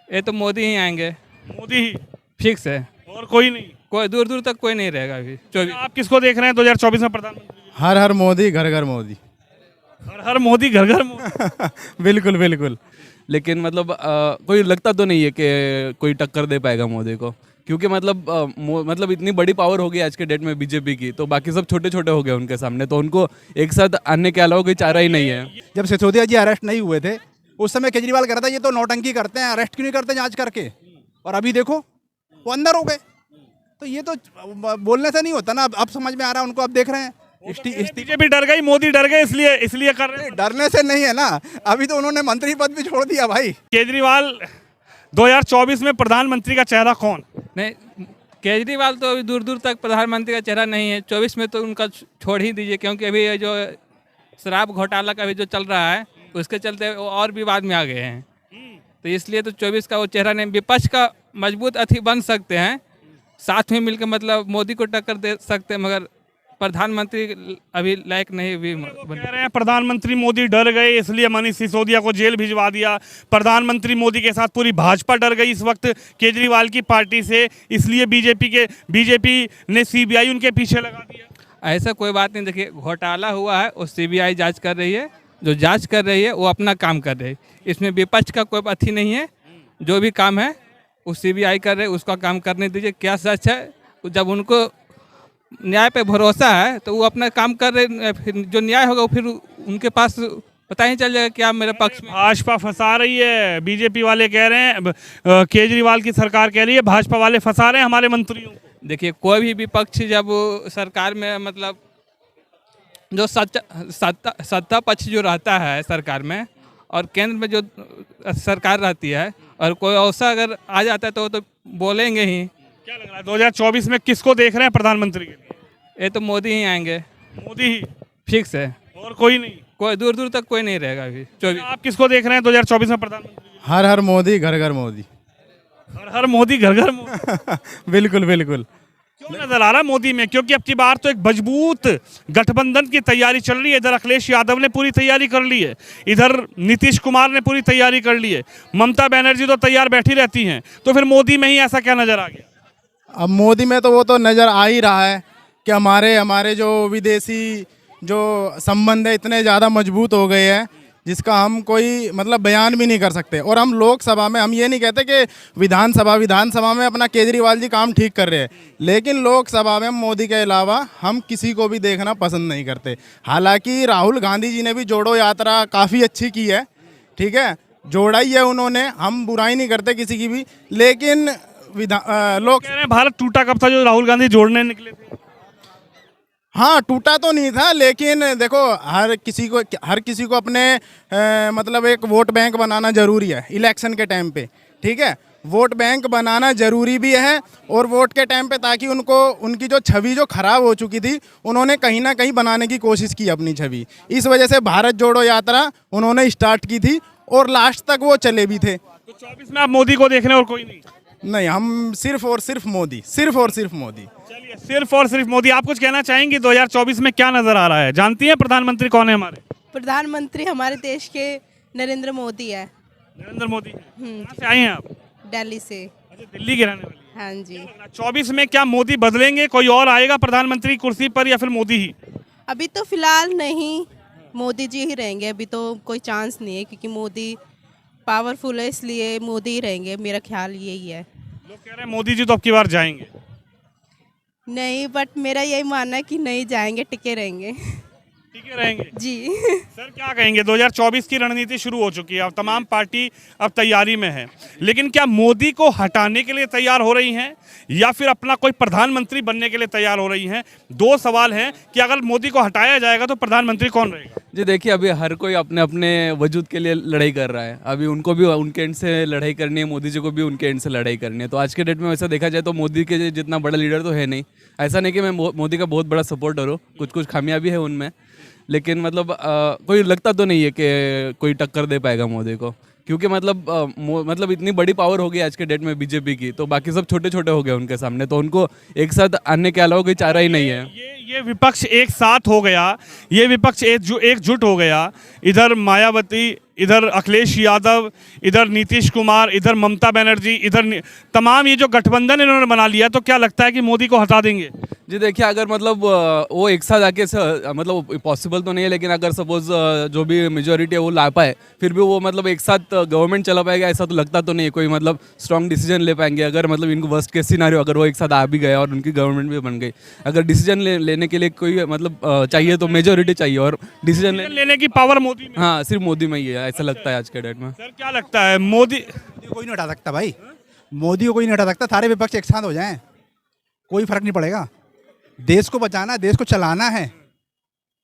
ये तो मोदी ही आएंगे, मोदी ही, फिक्स है। और कोई नहीं? कोई दूर दूर तक कोई नहीं रहेगा अभी 24। आप किसको देख रहे हैं 2024 में प्रधानमंत्री? हर हर मोदी घर घर मोदी। हर हर मोदी घर घर मोदी। बिल्कुल बिल्कुल। लेकिन मतलब कोई लगता तो नहीं है कि कोई टक्कर दे पाएगा मोदी को, क्योंकि मतलब मतलब इतनी बड़ी पावर हो गई आज के डेट में बीजेपी की, तो बाकी सब छोटे छोटे हो गए उनके सामने, तो उनको एक साथ आने के अलावा कोई चारा ही नहीं है। जब सिसोदिया जी अरेस्ट नहीं हुए थे उस समय केजरीवाल कह रहा था ये तो नौटंकी करते हैं, अरेस्ट क्यों नहीं करते जांच करके, और अभी देखो वो अंदर हो गए। तो ये तो बोलने से नहीं होता ना, अब समझ में आ रहा है उनको, अब देख रहे हैं। बीजेपी डर गई, मोदी डर गए, इसलिए कर रहे हैं। डरने से नहीं है ना, अभी तो उन्होंने मंत्री पद भी छोड़ दिया भाई। केजरीवाल 2024 में प्रधानमंत्री का चेहरा कौन? नहीं, केजरीवाल तो अभी दूर दूर तक प्रधानमंत्री का चेहरा नहीं है। 24 में तो उनका छोड़ ही दीजिए, क्योंकि अभी ये जो शराब घोटाला का भी जो चल रहा है उसके चलते वो और विवाद में आ गए हैं, तो इसलिए तो 24 का वो चेहरा नहीं। विपक्ष का मजबूत अथी बन सकते हैं, साथ में मिलकर मतलब मोदी को टक्कर दे सकते हैं, मगर प्रधानमंत्री अभी लायक नहीं भी कह रहे हैं प्रधानमंत्री मोदी डर गए इसलिए मनीष सिसोदिया को जेल भिजवा दिया। प्रधानमंत्री मोदी के साथ पूरी भाजपा डर गई इस वक्त केजरीवाल की पार्टी से, इसलिए बीजेपी ने सीबीआई उनके पीछे लगा दिया। ऐसा कोई बात नहीं। देखिए, घोटाला हुआ है, वो सीबीआई जांच कर रही है, जो जांच कर रही है वो अपना काम कर रही है, इसमें विपक्ष का कोई अथी नहीं है। जो भी काम है वो सीबीआई कर रहे, उसका काम करने दीजिए। क्या सच है, जब उनको न्याय पे भरोसा है तो वो अपना काम कर रहे, फिर जो न्याय होगा वो फिर उनके पास पता ही चल जाएगा क्या मेरे पक्ष में। भाजपा फंसा रही है, बीजेपी वाले कह रहे हैं, केजरीवाल की सरकार कह रही है भाजपा वाले फंसा रहे हैं हमारे मंत्रियों को। देखिए, कोई भी विपक्ष जब सरकार में मतलब जो सत्ता पक्ष जो रहता है सरकार में, और केंद्र में जो सरकार रहती है, और कोई अवसर अगर आ जाता है तो वो तो बोलेंगे ही। क्या लग रहा है 2024 में किसको देख रहे हैं प्रधानमंत्री के लिए? ये तो मोदी ही आएंगे, मोदी ही, फिक्स है। और कोई नहीं? कोई दूर दूर तक कोई नहीं रहेगा अभी 24। आप किसको देख रहे हैं 2024 में प्रधानमंत्री? हर हर मोदी घर घर मोदी। हर हर मोदी घर घर मोदी। बिल्कुल बिल्कुल। क्यों नजर आ रहा है मोदी में? क्योंकि अब की बार तो एक मजबूत गठबंधन की तैयारी चल रही है। इधर अखिलेश यादव ने पूरी तैयारी कर ली है, इधर नीतीश कुमार ने पूरी तैयारी कर ली है, ममता बनर्जी तो तैयार बैठी रहती हैं, तो फिर मोदी में ही ऐसा क्या नजर आ गया? अब मोदी में तो वो तो नज़र आ ही रहा है कि हमारे जो विदेशी जो संबंध है इतने ज़्यादा मजबूत हो गए हैं जिसका हम कोई मतलब बयान भी नहीं कर सकते। और हम लोकसभा में हम ये नहीं कहते कि विधानसभा में अपना केजरीवाल जी काम ठीक कर रहे हैं, लेकिन लोकसभा में मोदी के अलावा हम किसी को भी देखना पसंद नहीं करते। हालांकि राहुल गांधी जी ने भी जोड़ो यात्रा काफ़ी अच्छी की है, ठीक है, जोड़ा ही है उन्होंने, हम बुराई नहीं करते किसी की भी, लेकिन लोग कह रहे हैं भारत टूटा कब था जो राहुल गांधी जोड़ने निकले थे? हाँ, टूटा तो नहीं था, लेकिन देखो हर किसी को अपने मतलब एक वोट बैंक बनाना जरूरी है इलेक्शन के टाइम पे, ठीक है, वोट बैंक बनाना जरूरी भी है। और वोट के टाइम पे ताकि उनकी जो छवि जो खराब हो चुकी थी उन्होंने कहीं ना कहीं बनाने की कोशिश की अपनी छवि, इस वजह से भारत जोड़ो यात्रा उन्होंने स्टार्ट की थी और लास्ट तक वो चले भी थे। तो 24 में आप मोदी को देख रहे हैं और कोई नहीं? नहीं, हम सिर्फ और सिर्फ मोदी, सिर्फ और सिर्फ मोदी। चलिए, सिर्फ और सिर्फ मोदी। आप कुछ कहना चाहेंगे 2024 में क्या नजर आ रहा है? जानती हैं प्रधानमंत्री कौन है हमारे? प्रधानमंत्री हमारे देश के नरेंद्र मोदी है। नरेंद्र मोदी। कहाँ से आए हैं आप? दिल्ली से। अच्छा, दिल्ली के रहने वाली हैं। हाँ जी। 24 में क्या मोदी बदलेंगे, कोई और आएगा प्रधानमंत्री की कुर्सी पर, या फिर मोदी ही? अभी तो फिलहाल नहीं, मोदी जी ही रहेंगे। अभी तो कोई चांस नहीं है, क्योंकि मोदी पावरफुल है, इसलिए मोदी ही रहेंगे। मेरा ख्याल यही है। लोग कह रहे हैं मोदी जी तो अब की बार जाएंगे। नहीं, बट मेरा यही मानना है कि नहीं जाएंगे, टिके रहेंगे। टिके रहेंगे जी। सर, क्या कहेंगे? 2024 की रणनीति शुरू हो चुकी है, अब तमाम पार्टी अब तैयारी में है, लेकिन क्या मोदी को हटाने के लिए तैयार हो रही हैं या फिर अपना कोई प्रधानमंत्री बनने के लिए तैयार हो रही हैं? दो सवाल हैं कि अगर मोदी को हटाया जाएगा तो प्रधानमंत्री कौन रहेगा? जी देखिए, अभी हर कोई अपने अपने वजूद के लिए लड़ाई कर रहा है। अभी उनको भी उनके एंड से लड़ाई करनी है, मोदी जी को भी उनके एंड से लड़ाई करनी है। तो आज के डेट में वैसा देखा जाए तो मोदी के जितना बड़ा लीडर तो है नहीं। ऐसा नहीं कि मैं मोदी का बहुत बड़ा सपोर्टर हूँ, कुछ खामियां भी है उनमें, लेकिन मतलब कोई लगता तो नहीं है कि कोई टक्कर दे पाएगा मोदी को, क्योंकि मतलब इतनी बड़ी पावर हो गई आज के डेट में बीजेपी की, तो बाकी सब छोटे छोटे हो गए उनके सामने, तो उनको एक साथ आने के अलावा कोई चारा ही नहीं है। ये विपक्ष एक साथ हो गया, ये विपक्ष एकजुट हो गया। इधर मायावती, इधर अखिलेश यादव, इधर नीतीश कुमार, इधर ममता बनर्जी, इधर तमाम ये जो गठबंधन इन्होंने बना लिया, तो क्या लगता है कि मोदी को हटा देंगे? जी देखिए, अगर मतलब वो एक साथ आके मतलब पॉसिबल तो नहीं है, लेकिन अगर सपोज जो भी मेजोरिटी है वो ला पाए, फिर भी वो मतलब एक साथ गवर्नमेंट चला पाएगा ऐसा तो लगता तो नहीं है। कोई मतलब स्ट्रॉन्ग डिसीजन ले पाएंगे अगर मतलब इनको वर्स्ट केस सिनारियो अगर वो एक साथ आ भी गया और उनकी गवर्नमेंट भी बन गई। अगर डिसीजन लेने के लिए कोई मतलब चाहिए तो मेजोरिटी चाहिए, और डिसीजन लेने की पावर मोदी में। हाँ सिर्फ मोदी में ही है ऐसा लगता है आज के डेट में। सर क्या लगता है मोदी को कोई नहीं हटा सकता भाई, मोदी को कोई नहीं हटा सकता। सारे विपक्ष एक साथ हो जाएं, कोई फर्क नहीं पड़ेगा। देश को बचाना है, देश को चलाना है,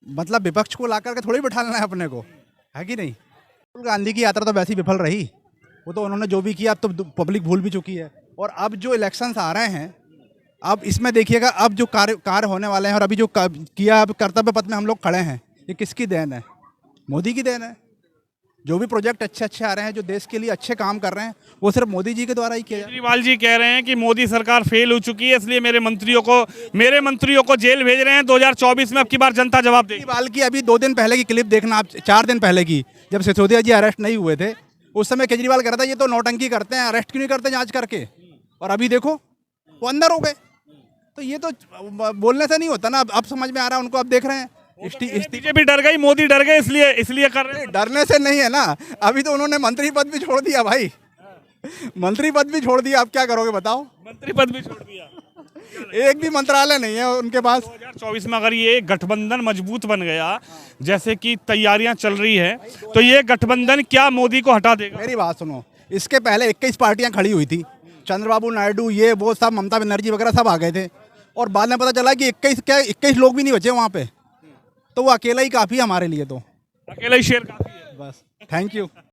मतलब विपक्ष को ला करके थोड़ी बिठाना है अपने को, है कि नहीं। राहुल गांधी की यात्रा तो वैसे ही विफल रही, वो तो उन्होंने जो भी किया अब तो पब्लिक भूल भी चुकी है। और अब जो इलेक्शंस आ रहे हैं, अब इसमें देखिएगा अब जो कार्य होने वाले हैं और अभी जो किया अब कर्तव्य पथ में हम लोग खड़े हैं, ये किसकी देन है? मोदी की देन है। जो भी प्रोजेक्ट अच्छे अच्छे आ रहे हैं, जो देश के लिए अच्छे काम कर रहे हैं, वो सिर्फ मोदी जी के द्वारा ही किया जा रहा है। केजरीवाल जी कह रहे हैं कि मोदी सरकार फेल हो चुकी है, इसलिए मेरे मंत्रियों को जेल भेज रहे हैं। 2024 में अब की बार जनता जवाब देगी। केजरीवाल की अभी 2 दिन पहले की क्लिप देखना आप, 4 दिन पहले की, जब सिसोदिया जी अरेस्ट नहीं हुए थे, उस समय केजरीवाल कह रहा था ये तो नौटंकी करते हैं, अरेस्ट क्यों नहीं करते जांच करके। और अभी देखो वो अंदर हो गए। तो ये तो बोलने से नहीं होता ना, अब समझ में आ रहा है उनको, अब देख रहे हैं। बीजेपी डर गई, मोदी डर गए, इसलिए कर रहे हैं। डरने से नहीं है ना, अभी तो उन्होंने मंत्री पद भी छोड़ दिया भाई, मंत्री पद भी छोड़ दिया। अब क्या करोगे बताओ? मंत्री पद भी छोड़ दिया, एक भी मंत्रालय नहीं है उनके पास। 2024 में अगर ये गठबंधन मजबूत बन गया, जैसे कि तैयारियां चल रही है, तो ये गठबंधन क्या मोदी को हटा देगा? मेरी बात सुनो, इसके पहले 21 पार्टियां खड़ी हुई थी, चंद्रबाबू नायडू, ये वो सब, ममता बनर्जी वगैरह सब आ गए थे, और बाद में पता चला कि 21 लोग भी नहीं बचे वहाँ पे। तो वो अकेला ही काफ़ी है हमारे लिए, तो अकेला ही शेर काफी है। बस। Thank you.